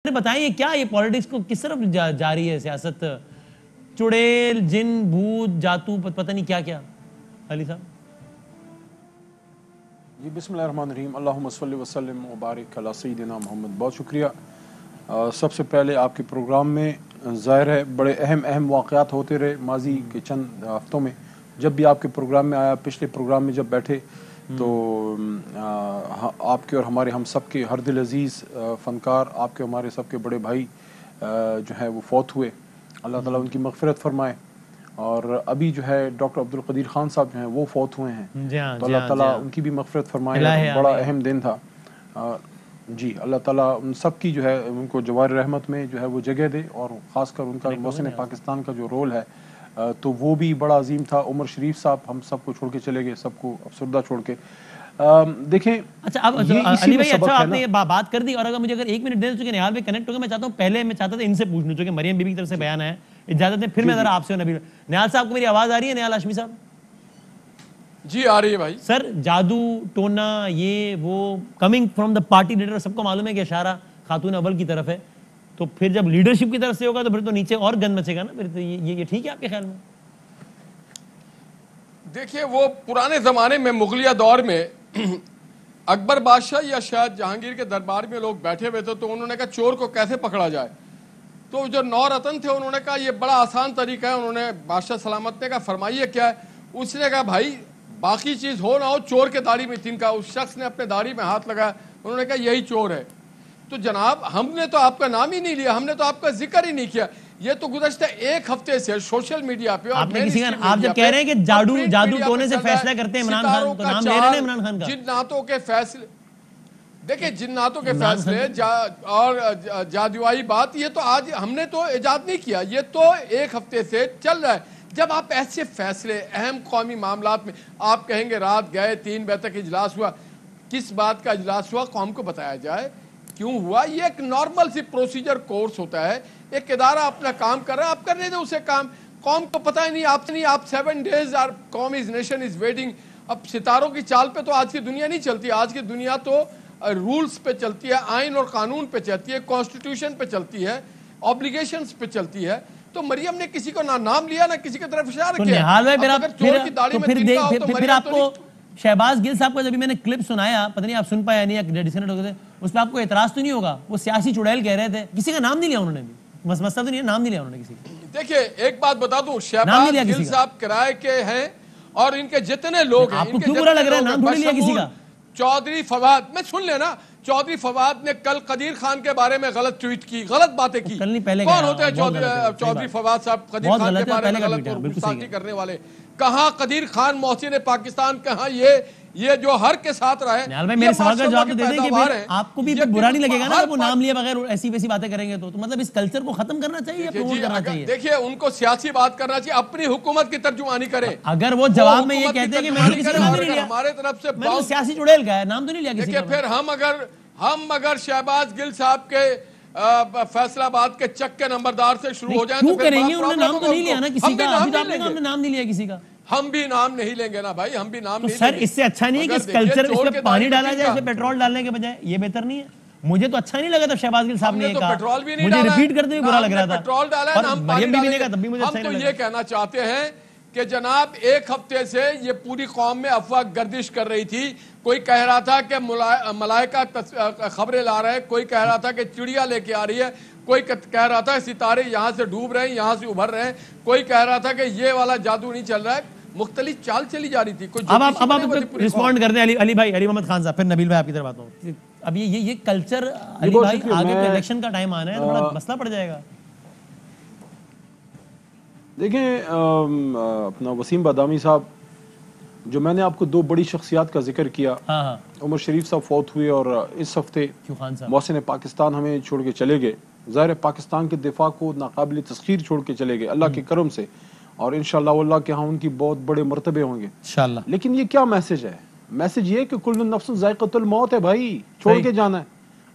بتائیں یہ کیا یہ پولیٹکس کو کس طرف جا رہی ہے سیاست؟ چڑیل، جن، بھوت، جاتو، پتہ نہیں کیا کیا. علی صاحب جی بسم اللہ الرحمن الرحیم. اللہم صلی وسلم وبارک علی سیدنا محمد. بہت شکریہ. سب سے پہلے آپ کے پروگرام میں ظاہر ہے بڑے اہم واقعات ہوتے رہے ماضی کے چند ہفتوں میں. جب بھی آپ کے پروگرام میں آیا، پچھلے پروگرام میں جب بیٹھے تو آپ کے اور ہمارے ہم سب کے ہر دل عزیز فنکار، آپ کے ہمارے سب کے بڑے بھائی جو ہے وہ فوت ہوئے. اللہ تعالیٰ ان کی مغفرت فرمائے. اور ابھی جو ہے ڈاکٹر عبد القدیر خان صاحب جو ہیں وہ فوت ہوئے ہیں. تو اللہ تعالیٰ ان کی بھی مغفرت فرمائے. بڑا اہم دن تھا. جی اللہ تعالیٰ ان سب کی جو ہے ان کو جوار رحمت میں جو ہے وہ جگہ دے، اور خاص کر ان کا محسن پاکستان کا جو رول ہے تو وہ بھی بڑا عظیم تھا. عمر شریف صاحب ہم سب کو چھوڑ کے چلے گئے، سب کو افسردہ چھوڑ کے. دیکھیں اچھا اب علی بھائی، اچھا آپ نے بات کر دی، اور اگر مجھے اگر ایک منٹ دے چونکہ نیال میں کنیکٹ ہو گیا، میں چاہتا ہوں پہلے میں چاہتا تھا ان سے پوچھ لوں چونکہ مریم بی بی کی طرف سے بیان ہے. اجازت دیں پھر میں ذرا آپ سے نبیل. نیال صاحب کو میری آواز آ رہی ہے؟ نیال ہاشمی صاحب جی آ رہی ہے بھائی. سر جادو ٹونا یہ وہ coming from the party leader, سب کو معلوم ہے کہ اشارہ خاتون اول کی طرف ہے، تو پھر جب لیڈرشپ کی طرف سے ہوگا تو پھر تو نیچے اور گند مچے گا نا. پھر تو یہ ٹھیک ہے آپ کے خیال میں؟ دیکھیے وہ پرانے زمانے میں مغلیہ دور میں اکبر بادشاہ یا شاید جہانگیر کے دربار میں لوگ بیٹھے ہوئے تھے، تو انہوں نے کہا چور کو کیسے پکڑا جائے. تو جو نو رتن تھے انہوں نے کہا یہ بڑا آسان طریقہ ہے. انہوں نے بادشاہ سلامت نے کہا فرمائیے کیا ہے. اس نے کہا بھائی باقی چیز ہو نہ ہو چور کے داڑھی میں تن کا. اس شخص نے اپنے داڑھی میں ہاتھ لگایا. انہوں نے کہا یہی چور ہے. تو جناب ہم نے تو آپ کا نام ہی نہیں لیا، ہم نے تو آپ کا ذکر ہی نہیں کیا. یہ تو گزشتہ ایک ہفتے سے سوشل میڈیا پہ آپ نے کسی کا آپ جب کہہ رہے ہیں کہ جادو ٹونے سے فیصلہ کرتے ہیں عمران خان، تو نام لے رہے ہیں عمران خان کا. جناتوں کے فیصلے دیکھیں، جناتوں کے فیصلے اور جادوئی بات، یہ تو آج ہم نے تو ایجاد نہیں کیا، یہ تو ایک ہفتے سے چل رہا ہے. جب آپ ایسے فیصلے اہم قومی معاملات میں آپ کہیں گے رات گئے 3 بجے تک اجلاس ہوا، کس بات کا اجلاس ہوا قوم کو بتایا جائے کیوں ہوا. یہ ایک نارمل سی پروسیجر کورس ہوتا ہے. ایک ادارہ اپنا کام کر رہا ہے، آپ کرنے دیں اسے کام. قوم کو پتہ ہی نہیں آپ 7 days اور قوم از نیشن از ویٹنگ. اب ستاروں کی چال پہ تو آج کی دنیا نہیں چلتی. آج کی دنیا تو رولز پہ چلتی ہے، آئین اور قانون پہ چلتی ہے، کانسٹیٹیوشن پہ چلتی ہے، آبلیگیشنز پہ چلتی ہے. تو مریم نے کسی کو نہ نام لیا نہ کس کی طرف اشارہ کیا. پھر آپ کو شہباز گل صاحب کا جب میں نے کلپ سنایا، پتہ نہیں آپ سن پایا نہیں یا ڈسکنیکٹ ہو گئے تھے، اس پہ آپ کو اعتراض تو نہیں ہوگا؟ وہ سیاسی چڑیل کہہ رہے تھے، کسی کا نام نہیں لیا انہوں نے بھی. مسئلہ تو نہیں ہے، نام نہیں لیا انہوں نے کسی کا. دیکھیں ایک بات بتا دوں، شہباز گل صاحب کرائے کے ہیں اور ان کے جتنے لوگ ہیں، آپ کو کیوں برا لگ رہا ہے؟ نام تھوڑی لیا کسی کا. چودھری فواد، میں سن لینا، چودھری فواد نے کل قدیر خان کے بارے میں غلط ٹویٹ کی، غلط باتیں کی. کون ہوتے ہیں چودھری فواد صاحب قدیر خان کے بارے میں غلط اور گستاخی کرنے والے؟ کہاں قدیر خان محسن پاکستان، کہاں یہ جو ہر کے ساتھ رہا ہے. نیال بھائی میرے سوال کا جواب تو دے دیں کہ آپ کو بھی برا نہیں لگے گا نا وہ نام لیے بغیر ایسی ویسی باتیں کریں گے تو مطلب اس کلچر کو ختم کرنا چاہیے یا پروموٹ کرنا چاہیے؟ دیکھیے ان کو سیاسی بات کرنا چاہیے، اپنی حکومت کی ترجمانی کریں. اگر وہ جواب میں یہ کہتے ہیں کہ میں نے کسی کا نام نہیں لیا، ہمارے طرف سے میں نے سیاسی چڑیل کا ہے، نام تو نہیں لیا کسی کا. پھر ہم اگر شہباز گل صاحب کے فیصلہ آباد کے چک کے نمبردار سے شروع ہو جائیں تو پھر کریں گے. انہوں نے نام تو نہیں لیا نا کسی کا. ابھی تو آپ نے کہا ہم نے نام نہیں لیا کسی کا. ہم بھی نام نہیں لیں گے نا بھائی، ہم بھی نام نہیں لیں گے. سر اس سے اچھا نہیں ہے کہ اس کلچر اس پہ پانی ڈالا جائے، اس پہ پیٹرول ڈالنے کے بجائے. یہ بہتر نہیں ہے. مجھے تو اچھا نہیں لگا تھا شہباز گل صاحب نے یہ کہا، مجھے ریپیٹ کرتے ہوئے برا لگ رہا تھا. پیٹرول ڈالا ہے، مریم بی بی نے کہا تب بھی مجھے اچھا نہیں لگا. ہم تو یہ کہنا چاہتے ہیں کہ جناب ایک ہفتے سے یہ پوری قوم میں افواہ گردش کر رہی تھی. کوئی کہہ رہا تھا کہ ملائکہ خبریں لا رہے ہیں، کوئی کہہ رہا تھا کہ چڑیا لے کے آ رہی ہے، کوئی کہہ رہا تھا ستارے یہاں سے ڈوب رہے ہیں یہاں سے ابھر رہے ہیں، کوئی کہہ رہا تھا کہ یہ والا جادو نہیں چل رہا ہے. مختلف چال چلی جا رہی تھی. اب آپ رسپونڈ کرتے ہیں علی بھائی، علی محمد خان صاحب، پھر نبیل بھائی آپ کی طرف آتا ہوں. اب یہ کلچر علی بھائی آگے الیکشن کا ٹائم آنا ہے تو بڑا مسئلہ پڑ جائے گا. دیکھیں اپنا وسیم بادامی صاحب، جو میں نے آپ کو 2 بڑی شخصیات کا ذکر کیا، عمر شریف صاحب فوت ہوئے اور اس ہفتے محسن پاکستان ہمیں چھوڑ کے چلے گئے. ظاہر پاکستان کے دفاع کو ناقابل تسخیر چھوڑ کے چلے گئے اللہ کے کرم سے، اور انشاءاللہ اللہ کے ہاں ان کی بہت بڑے مرتبے ہوں گے انشاءاللہ. لیکن یہ کیا میسج ہے؟ میسج یہ کہ کل نفس ذائقۃ الموت ہے بھائی، چھوڑ کے جانا ہے.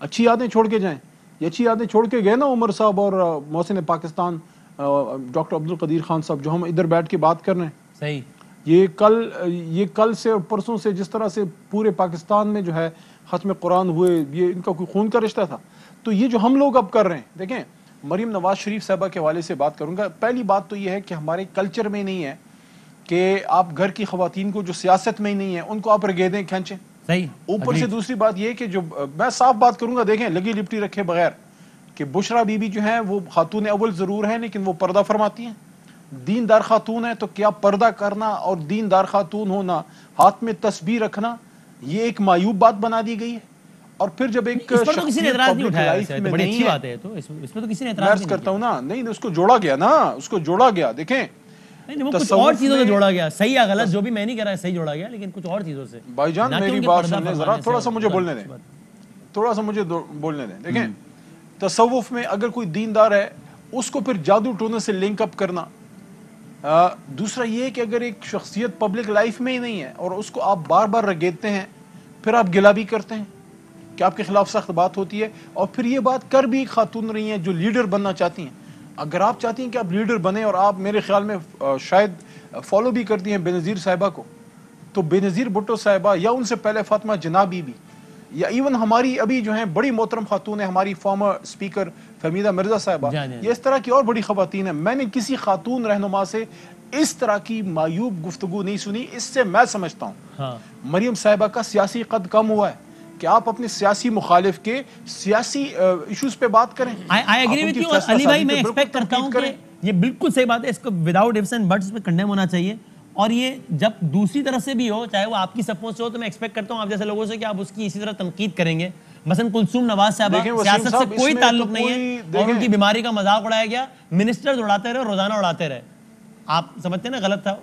اچھی یادیں چھوڑ کے جائیں. یہ اچھی یادیں چھوڑ کے گئے نا عمر صاحب اور محسن پاکستان ڈاکٹر عبد القدیر خان صاحب، جو ہم ادھر بیٹھ کے بات کر رہے ہیں. صحیح. یہ کل سے اور پرسوں سے جس طرح سے پورے پاکستان میں جو ہے ختم قرآن ہوئے، یہ ان کا کوئی خون کا رشتہ تھا. تو یہ جو ہم لوگ اب کر رہے ہیں، دیکھیں مریم نواز شریف صاحبہ کے حوالے سے بات کروں گا. پہلی بات تو یہ ہے کہ ہمارے کلچر میں نہیں ہے کہ آپ گھر کی خواتین کو جو سیاست میں ہی نہیں ہے ان کو آپ رگیدیں کھینچیں. صحیح. اوپر سے دوسری بات یہ کہ جو میں صاف بات کروں گا، دیکھیں لگی لپٹی رکھے بغیر کہ بشرا بی بی جو ہیں وہ خاتون اول ضرور ہیں لیکن وہ پردہ فرماتی ہیں، دیندار خاتون ہے. تو کیا پردہ کرنا اور دیندار خاتون ہونا، ہاتھ میں تسبیح رکھنا، یہ ایک معیوب بات بنا دی گئی ہے؟ اور پھر جب ایک اس پر تو کسی نے اعتراض نہیں اٹھایا، لائف میں بڑی نہیں اچھی ہے، بات ہے. تو اس پہ تو کسی نے اعتراض نہیں کرتا ہوں نا، نہیں اس کو جوڑا گیا نا، اس کو جوڑا گیا. دیکھیں نہیں وہ کچھ اور چیزوں سے جوڑا گیا، صحیح یا غلط جو بھی میں نہیں کہہ رہا ہے، صحیح جوڑا گیا لیکن کچھ اور چیزوں سے. بھائی جان میری بات سن لیں ذرا، تھوڑا سا مجھے بولنے دیں، تھوڑا سا مجھے بولنے دیں. دیکھیں تصوف میں اگر کوئی دیندار ہے اس کو پھر جادو ٹونے سے لنک اپ کرنا. دوسرا یہ کہ اگر ایک شخصیت پبلک لائف میں ہی نہیں ہے اور اس کو آپ بار بار رگیدتے ہیں، پھر آپ گلہ بھی کرتے ہیں کہ آپ کے خلاف سخت بات ہوتی ہے، اور پھر یہ بات کر بھی خاتون رہی ہیں جو لیڈر بننا چاہتی ہیں. اگر آپ چاہتی ہیں کہ آپ لیڈر بنیں، اور آپ میرے خیال میں شاید فالو بھی کرتی ہیں بے نظیر صاحبہ کو، تو بے نظیر بھٹو صاحبہ یا ان سے پہلے فاطمہ جنابی بھی، یا ایون ہماری ابھی جو ہیں بڑی محترم خاتون ہیں ہماری فارمر اسپیکر فہمیدہ مرزا صاحبہ، یہ اس طرح کی اور بڑی خواتین ہیں. میں نے کسی خاتون رہنما سے اس طرح کی معیوب گفتگو نہیں سنی. اس سے میں سمجھتا ہوں مریم صاحبہ کا سیاسی قد کم ہوا ہے کہ آپ اپنے سیاسی مخالف کے سیاسی ایشوز پہ بات کریں. I agree with you. علی بھائی میں ایکسپیکٹ کرتا ہوں کہ یہ بالکل صحیح بات ہے، اس کو وداؤٹ ifs and buts پہ کنڈیم ہونا چاہیے. اور یہ جب دوسری طرف سے بھی ہو، چاہے وہ آپ کی سپورٹ سے ہو، تو میں ایکسپیکٹ کرتا ہوں آپ جیسے لوگوں سے کہ آپ اس کی اسی طرح تنقید کریں گے. مثلا کلثوم نواز صاحبہ سیاست سے کوئی تعلق نہیں ہے اور ان کی بیماری کا مذاق اڑایا گیا، منسٹر اڑاتے رہے، روزانہ اڑاتے رہے. آپ سمجھتے ہیں نا غلط تھا.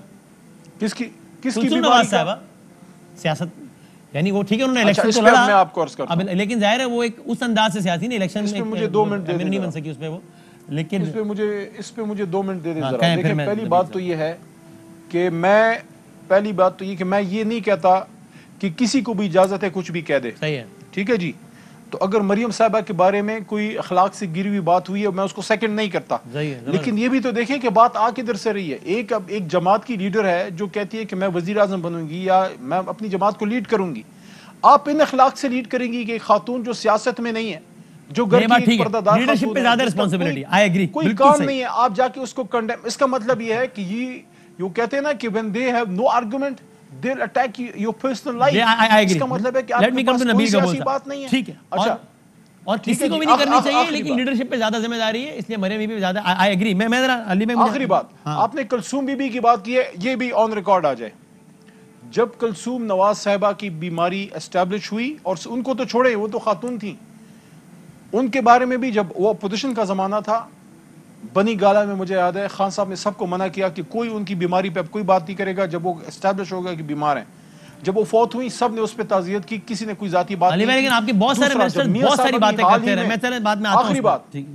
کس کی کلثوم نواز صاحبہ سیاست یعنی وہ ٹھیک ہے انہوں نے الیکشن تو لڑا، اب لیکن ظاہر ہے وہ ایک اس انداز سے سیاسی نہیں، الیکشن میں مجھے 2 منٹ دے نہیں بن سکی اس پہ وہ. لیکن اس پہ مجھے 2 منٹ دے دیں ذرا. دیکھیں پہلی بات تو یہ ہے کہ میں یہ نہیں کہتا کہ کسی کو بھی اجازت ہے کچھ بھی کہہ دے. صحیح ہے، ٹھیک ہے جی. تو اگر مریم صاحبہ کے بارے میں کوئی اخلاق سے گری ہوئی بات ہوئی ہے میں اس کو سیکنڈ نہیں کرتا، لیکن یہ بھی تو دیکھیں کہ بات آ کدھر سے رہی ہے. ایک جماعت کی لیڈر ہے جو کہتی ہے کہ میں وزیر اعظم بنوں گی یا میں اپنی جماعت کو لیڈ کروں گی. آپ ان اخلاق سے لیڈ کریں گی کہ ایک خاتون جو سیاست میں نہیں ہے، جو گھر کی پردہ دار لیڈرشپ پہ زیادہ رسپانسبلٹی، آئی ایگری، کوئی کام نہیں ہے، آپ جا کے اس کو کنڈیم. اس کا مطلب یہ ہے کہ یہ کہتے ہیں نا کہ when they have no argument they'll attack your personal life. اس کا مطلب ہے کہ آپ کے پاس کوئی سیاسی بات نہیں ہے. ٹھیک ہے، اچھا اور کسی کو بھی نہیں کرنی چاہیے، لیکن لیڈرشپ پہ زیادہ ذمہ داری ہے، اس لیے مریم بی بی زیادہ. I agree. میں ذرا علی میں آخری بات، آپ نے کلثوم بی بی کی بات کی ہے، یہ بھی آن ریکارڈ آ جائے. جب کلثوم نواز صاحبہ کی بیماری اسٹیبلش ہوئی، اور ان کو تو چھوڑے، وہ تو خاتون تھیں، ان کے بارے میں بھی جب وہ اپوزیشن کا زمانہ تھا، بنی گالا میں مجھے یاد ہے خان صاحب نے سب کو منع کیا کہ کوئی ان کی بیماری پہ اب کوئی بات نہیں کرے گا جب وہ اسٹیبلش ہوگا کہ بیمار ہیں. جب وہ فوت ہوئی سب نے اس پہ تعزیت کی، کسی نے کوئی ذاتی بات نہیں کی. لیکن آپ کے بہت سارے منسٹر بہت ساری باتیں کرتے رہے. میں چلے بعد میں آتا ہوں.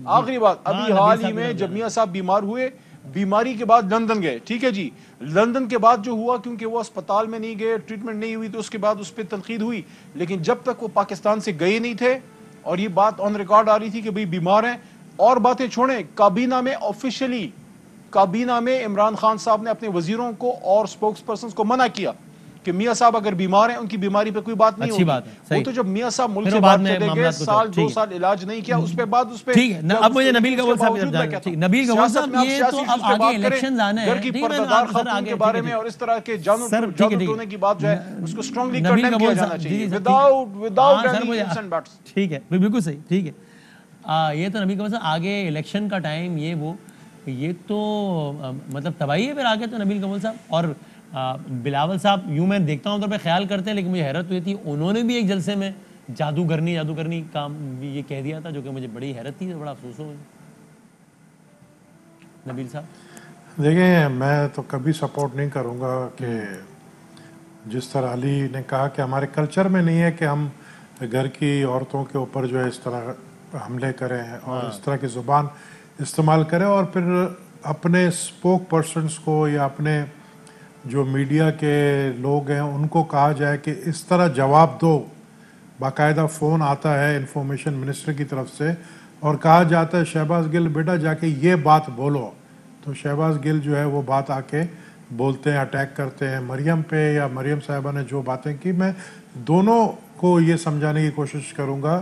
آخری بات ابھی حال ہی میں جب میاں صاحب بیمار ہوئے، بیماری کے بعد لندن گئے. ٹھیک ہے جی. لندن کے بعد جو ہوا، کیونکہ وہ اسپتال میں نہیں گئے، ٹریٹمنٹ نہیں ہوئی، تو اس کے بعد اس پہ تنقید ہوئی. لیکن جب تک وہ پاکستان سے گئے نہیں تھے اور یہ بات آن ریکارڈ آ رہی تھی کہ بھئی بیمار ہیں، اور باتیں چھوڑیں، کابینہ میں آفیشلی کابینہ میں عمران خان صاحب نے اپنے وزیروں کو اور سپوکس پرسنز کو منع کیا کہ میاں صاحب اگر بیمار ہیں ان کی بیماری پہ کوئی بات نہیں ہوگی. وہ تو جب میاں صاحب ملک سے باہر چلے گئے، سال 2 سال علاج نہیں کیا، اس پہ بعد اس پہ ٹھیک ہے. اب مجھے نبیل گول صاحب، نبیل گول صاحب یہ تو اب آگے الیکشنز آنے ہیں، گھر کی پردہ دار خاتون کے بارے میں اور اس طرح کے جادو ٹونے کی بات جو ہے اس کو اسٹرانگلی کنڈیم کیا جانا چاہیے without any ifs and buts. ٹھیک ہے، بالکل صحیح. ٹھیک ہے. یہ تو نبیل گول صاحب آگے الیکشن کا ٹائم، یہ تو مطلب تباہی ہے پھر آگے تو نبیل گول صاحب. اور بلاول صاحب یوں میں دیکھتا ہوں طور پہ خیال کرتے ہیں، لیکن مجھے حیرت ہوئی تھی انہوں نے بھی ایک جلسے میں جادوگرنی کام بھی یہ کہہ دیا تھا، جو کہ مجھے بڑی حیرت تھی، بڑا افسوس ہو. نبیل صاحب دیکھیں، میں تو کبھی سپورٹ نہیں کروں گا کہ جس طرح علی نے کہا کہ ہمارے کلچر میں نہیں ہے کہ ہم گھر کی عورتوں کے اوپر جو ہے اس طرح حملے کریں اور اس طرح کی زبان استعمال کریں، اور پھر اپنے اسپوک پرسنس کو یا اپنے جو میڈیا کے لوگ ہیں ان کو کہا جائے کہ اس طرح جواب دو. باقاعدہ فون آتا ہے انفارمیشن منسٹر کی طرف سے اور کہا جاتا ہے شہباز گل بیٹا جا کے یہ بات بولو، تو شہباز گل جو ہے وہ بات آ کے بولتے ہیں، اٹیک کرتے ہیں مریم پہ یا مریم صاحبہ نے جو باتیں کی. میں دونوں کو یہ سمجھانے کی کوشش کروں گا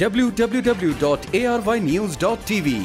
www.arYnews.tv।